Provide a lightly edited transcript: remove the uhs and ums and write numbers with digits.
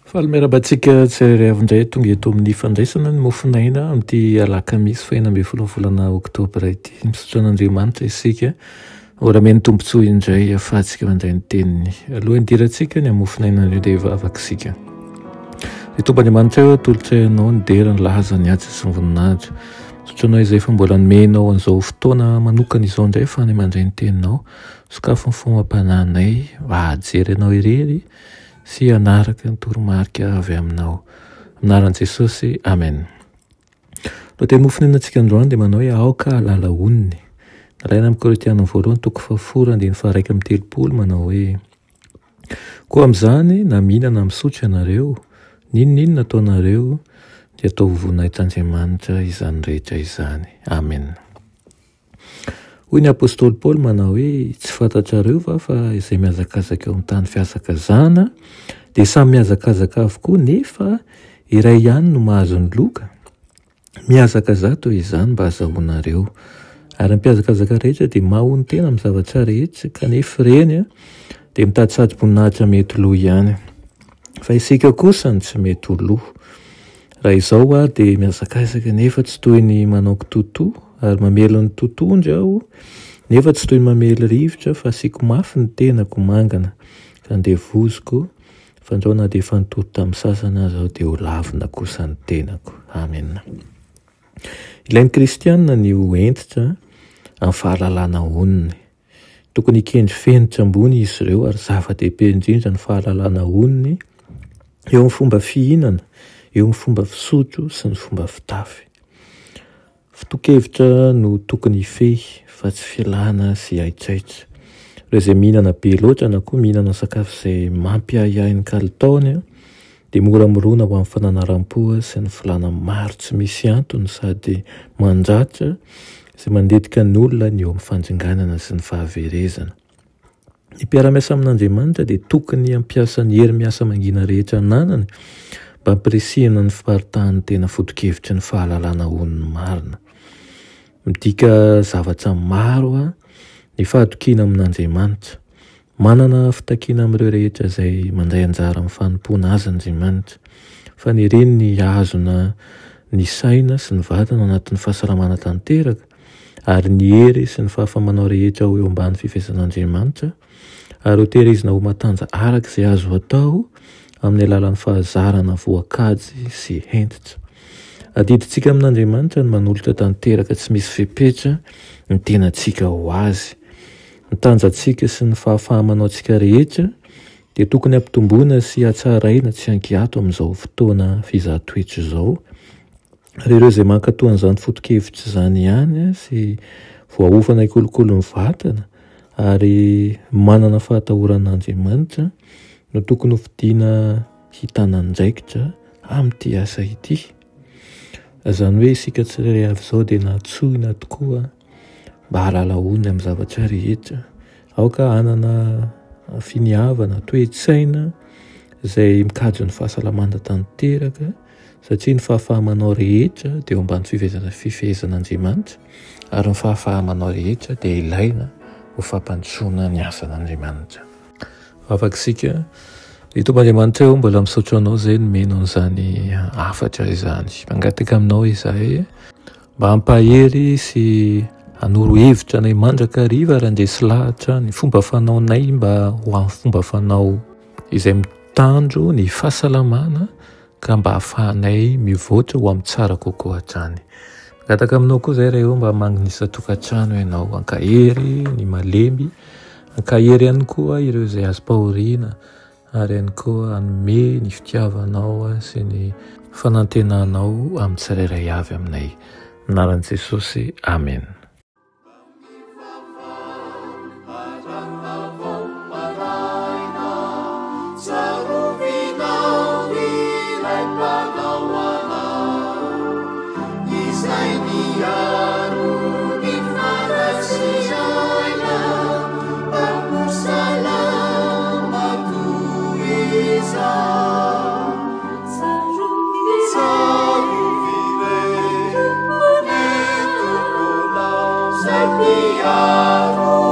Fahalemerabantsika tsirairay avindray tonga eto amin'ny fandraisana ny mofinaina amin'ity alakamisy faina amby volana oktobra ity. Misaotra an'Andriamanitra isika orameny tombontsoa indray ahafahantsika mandray ny teniny. Alohan'ny dirantsika ny mofinaina indray dia vavakisika. Ny Tomban'Andriamanitra eo atolotraianao ny dera ny lahaza ny ady sy ny voninahitra. Misaotra anao izay fa mbola nomenao an'izao fotoana manokana izao indray fa ny mandray ny teninao. Sokafo ny fomam-pananay ahajery anao irery sy anaraka ny toromarika avy aminao. Aminaran'i Jesosy, amen. Lohateny mofinainantsika androany dia manao hoe aoka halala oniny. Nalaina amin'ny Korintiana voalohany toko 4:1-3 manao hoe koa amin'izany na mihinana misotro ianareo, n'inona ataonareo dia atao voninahitran'Andriamanitra izany rehetra izany. Amen. Hoy ny apôstôly Paoly manao hoe tsy fantatrareo fa izay mihazakazaka eo amin'ny tany fiasakazana dia samy mihazakazaka avokoa nefa iray ihany no mahazo ny loka. Mihazakaza toy izany mba azahoanareo. Ary ny mpiazakazaka rehetra dia mahony tena amin'ny zavatra rehetra kanefa ireny dia mitady sady-boninahitra mety lo ihany. Fa isika kosa ny tsy mety ho lo. Raha izao dia mihazakazaka nefa tsy toy ny manao kitoto ary mamelo ny totondry aho nefa tsy toy ny mamely rivotra fa asiako mafy ny tenako mangana ka andeha vozoko fa andao na dia efa nitory tamin'ny sasana aho dia ho lavina kosa ny tenako. Amen. Ilain'ny kristianina ny ho entitra amin'ny fahalalana oniny. Tokony hikendry fenitra ambony izy ireo ary zava-dehibe indrindra ny fahalalana oniny eo amin'ny fomba fihinana, eo amin'ny fomba fisotro sy ny fomba fitafy. Fitokevitra no tokony hifehy fa tsy fialana sy aitsaitra. Ireo izay mihinana be loatra na koa mihinana sakafo izay mampiahiahy ny kalitaony dia mora morona ho amin'ny fananaram-po sy ny filana maro tsy misy antony sady mandratra izay mandetika ny olona ny eo amin'ny fanjonganana sy ny fahaverezana. Ny mpiara-miasa amin'Andriamanitra dia tokony hampiasa ny hery miasa mangina rehetra ananany mba hampirisihana ny fiparitahan'ny tena fotokevitry ny fahalalana oniny marina. Midika zavatra maro ny fahatokiana amin'Andriamanitra. Manana fitakiana amin'ireo rehetra izay mandray anjara amin'ny fanompoana azy Andriamanitra. Fa ny reny ny azona ny saina sy ny vatana anatin'ny fahasalamana tanteraka ary ny hery sy ny fahafamanao rehetra ho eo ambany fifesan'Andriamanitra ary ho tehirizina ho matanja araka izay azo atao amin'ny alalan'ny fahazarana voakajy sy hentitra. Adidintsika amin'Andriamanitra ny manolotra tanteraka tsy misy fepetra ny tenantsika ho azy. Ny tanjantsika sy ny fahafahamanao-tsika rehetra dia tokony ampitomboina sy hatsaraina tsy hankiato amin'izao fotoana fizahatoetra izao. Ary ireo izay mankatoa an'izany fotokevitra izany ihany sy voaofana hikolokolo ny vatana ary manana fahatahoran'Andriamanitra no tokony ho fidiana hitana andraikitra amin'ity asa ity. Izany hoe isika tsirairay avy izao dia natsoina tokoa mba halala oniny amin'ny zavatra rehetra. Aoka hanana finiavana, toe-tsaina izay mikajy ny fahasalamana tanteraka satria ny fahafahamanao rehetra dia eo ambany fifehezan'Andriamanitra ary ny fahafahamanao rehetra dia ilaina ho fampandrosoana ny asan'Andriamanitra. Afakisika ny Tomban'Andriamanitra eo mbola misaotra anao izay nomenao an'izany hafatra izany. Mangataka aminao izahay mba hampahery sy hanoro hevitra nay mandrakariva ary handresy lahatra ny fomba fanaonay mba ho amin'ny fomba fanao izay mitandro ny fahasalamana ka mba hahafahanay mivoatra ho amin'ny tsara kokoa hatrany. Mangataka aminao koa izay rehefa mba mangnisa tokantrano ianao, ankahery ny malemby, ankahery ihany koa ireo izay azo pahoriana ary ihany koa hanome ny fitiavanao sy ny fanantenanao amin'ny tsirairay avy aminay. Anaran'i Jesosy, amen. Saruvi miaro